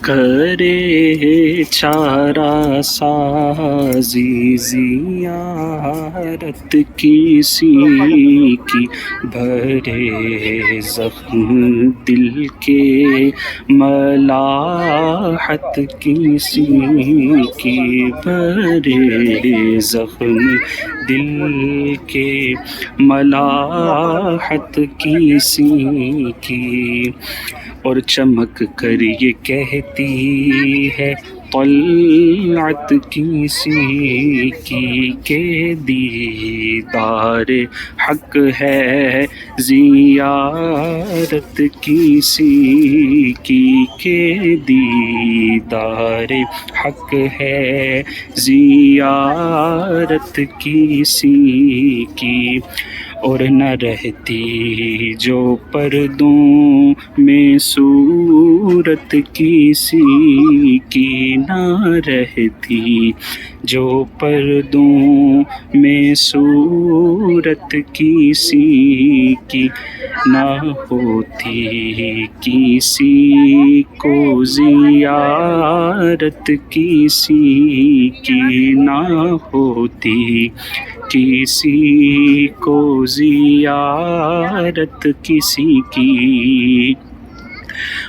کرے چارہ سازی زیارت کسی کی، بھرے زخم دل کے ملاحت کسی کی، بھرے زخم دل کے ملاحت کسی کی، اور چمک کر یہ کہتی ہے طلعت کسی کی، کہ دیدار حق ہے زیارت کسی کی، کہ دیدار حق ہے زیارت کسی کی، اور نہ رہتی جو پردوں میں صورت کسی کی، نہ رہتی جو پردوں میں صورت کسی کی، نہ ہوتی کسی کو زیارت کسی کی، نہ ہوتی کسی کو زیارت کسی کی،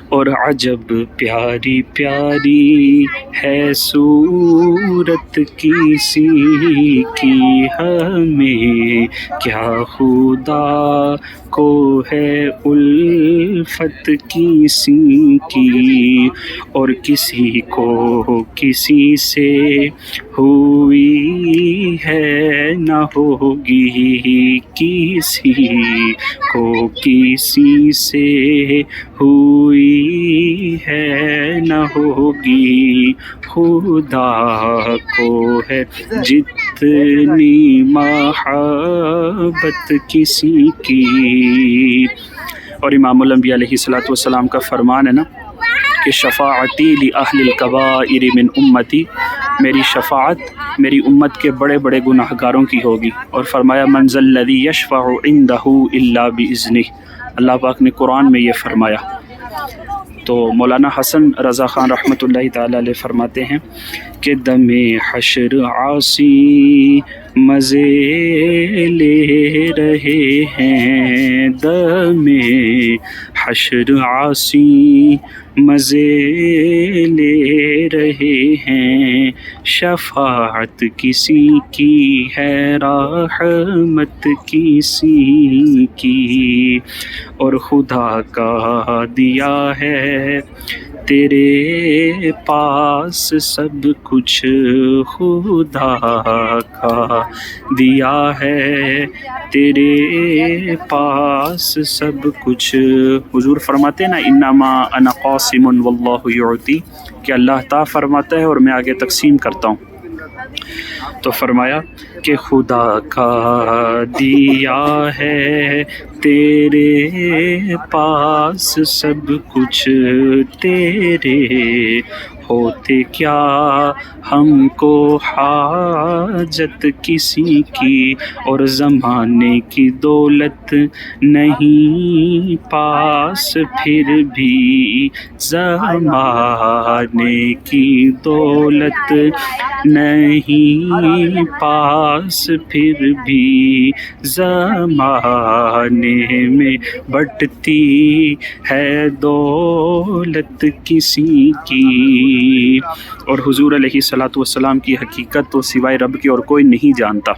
اور عجب پیاری پیاری ہے صورت کسی کی، ہمیں کیا خدا کو ہے الفت کسی کی، اور کسی کو کسی سے ہوئی ہے نہ ہوگی، کسی کو کسی سے ہوئی ہے نہ ہوگی، خدا کو ہے جتنی محبت کسی کی۔ اور امام الانبیاء علیہ الصلوۃ والسلام کا فرمان ہے نا کہ شفاعتی لأہل الکبائر من امتی، میری شفاعت میری امت کے بڑے بڑے گناہ گاروں کی ہوگی، اور فرمایا من ذا الذی یشفع عندہ الا باذنہ، اللہ پاک نے قرآن میں یہ فرمایا۔ تو مولانا حسن رضا خان رحمۃ اللہ تعالی علیہ فرماتے ہیں کہ دم حشر عاصی مزے لے رہے ہیں، دم حشر عاصی مزے لے رہے ہیں، شفاعت کسی کی ہے رحمت کسی کی، اور خدا کا دیا ہے تیرے پاس سب کچھ، خدا کا دیا ہے تیرے پاس سب کچھ۔ حضور فرماتے ہیں نا انما انا قاسم واللہ یعطی، کہ اللہ تعالیٰ فرماتا ہے اور میں آگے تقسیم کرتا ہوں۔ تو فرمایا کہ خدا کا دیا ہے تیرے پاس سب کچھ، تیرے ہوتے کیا ہم کو حاجت کسی کی، اور زمانے کی دولت نہیں پاس پھر بھی، زمانے کی دولت نہیں پاس پھر بھی، زمانے میں بٹتی ہے دولت کسی کی، اور حضور علیہ الصلوۃ والسلام کی حقیقت تو سوائے رب کے اور کوئی نہیں جانتا۔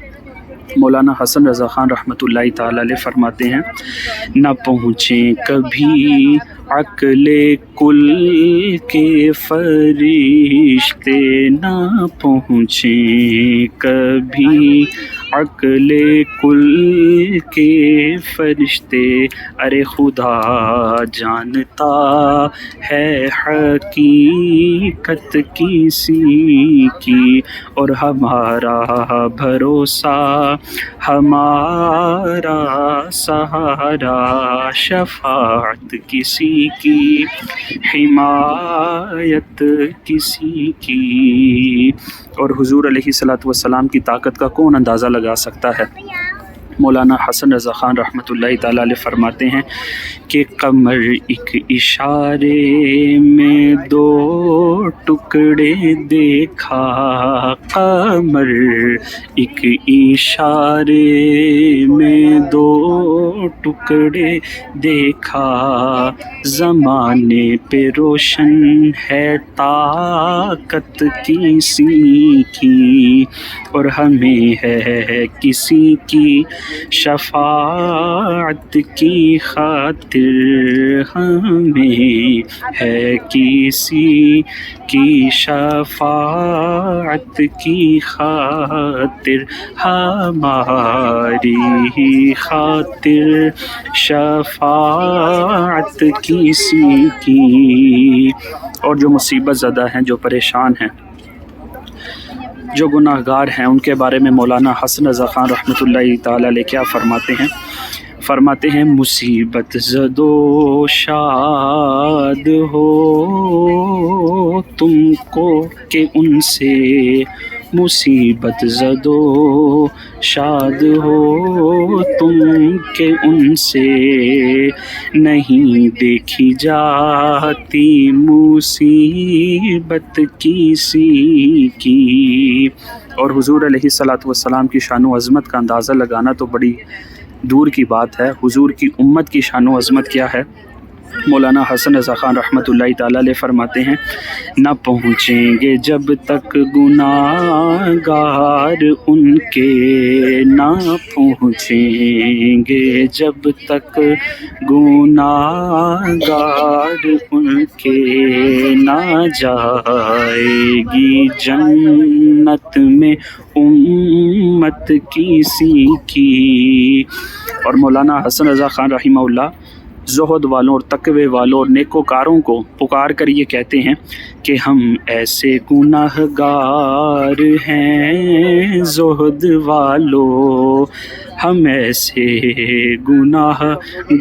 مولانا حسن رضا خان رحمۃ اللہ تعالی علیہ فرماتے ہیں نہ پہنچیں کبھی عقل کل کے فرشتے، نہ پہنچیں کبھی عقل کل کے فرشتے، ارے خدا جانتا ہے حقیقت کسی کی، اور ہمارا بھروسہ ہمارا سہارا، شفاعت کسی کی حمایت کسی کی، اور حضور علیہ الصلوۃ والسلام کی طاقت کا کون اندازہ لگا سکتا ہے۔ مولانا حسن رضا خان رحمۃ اللہ تعالیٰ علیہ فرماتے ہیں کہ قمر ایک اشارے میں دو ٹکڑے دیکھا، قمر ایک اشارے میں دو ٹکڑے دیکھا، زمانے پہ روشن ہے طاقت کسی کی، اور ہمیں ہے کسی کی شفاعت کی خاطر، ہمیں ہے کسی کی شفاعت کی خاطر، ہماری ہی خاطر شفاعت کسی کی۔ اور جو مصیبت زدہ ہیں، جو پریشان ہیں، جو گناہ گار ہیں، ان کے بارے میں مولانا حسن رضا خان رحمۃ اللہ تعالیٰ علیہ کیا فرماتے ہیں مصیبت زدو شاد ہو تم کو کہ ان سے، مصیبت زدو شاد ہو تم کہ ان سے، نہیں دیکھی جاتی مصیبت کسی کی۔ اور حضور علیہ الصلاۃ والسلام کی شان و عظمت کا اندازہ لگانا تو بڑی دور کی بات ہے۔ حضور کی امت کی شان و عظمت کیا ہے؟ مولانا حسن رضا خان رحمۃ اللہ تعالیٰ علیہ فرماتے ہیں نہ پہنچیں گے جب تک گناہ گار ان کے، نہ پہنچیں گے جب تک گناہ گار ان کے، نہ جائے گی جنت میں امت کسی کی۔ اور مولانا حسن رضا خان رحمہ اللہ زہد والوں اور تقوی والوں اور نیکوکاروں کو پکار کر یہ کہتے ہیں کہ ہم ایسے گناہ گار ہیں زہد والو، ہم ایسے گناہ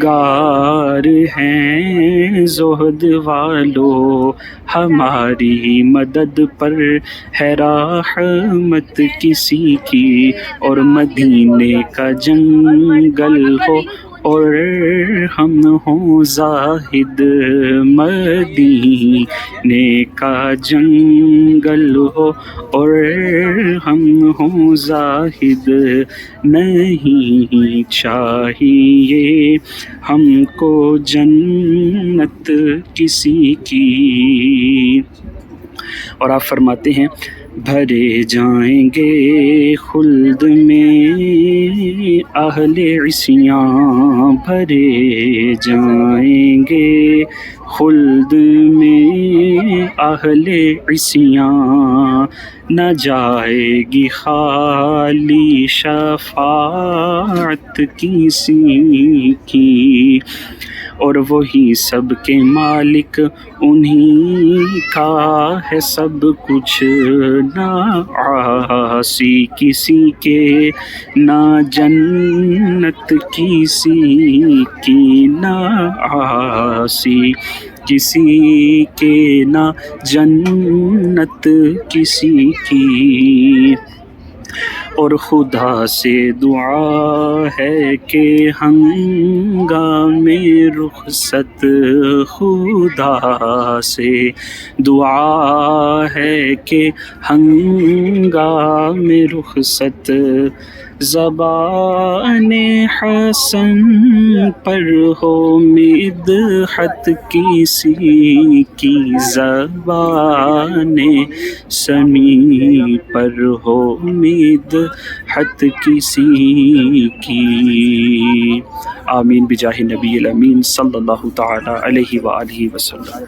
گار ہیں زہد والو، ہماری مدد پر ہے رحمت کسی کی، اور مدینے کا جنگل ہو اور ہم ہوں زاہد، مدینے کا جنگل ہو اور ہم ہوں زاہد، نہیں چاہیے ہم کو جنت کسی کی۔ اور آپ فرماتے ہیں بھرے جائیں گے خلد میں اہل عصیاں، بھرے جائیں گے خلد میں اہل عصیاں، نہ جائے گی خالی شفاعت کسی کی، اور وہی سب کے مالک انہی کا ہے سب کچھ، نہ عاصی کسی کے نہ جنت کسی کی، نہ عاصی کسی کے نہ جنت کسی کی۔ اور خدا سے دعا ہے کہ ہنگام رخصت، خدا سے دعا ہے کہ ہنگام رخصت، زبان حسن پر ہو مدحت کسی کی، زبان سمیع پر ہو مدحت کسی کی۔ آمین بجاہ نبی الامین صلی اللہ تعالی علیہ وآلہ وسلم۔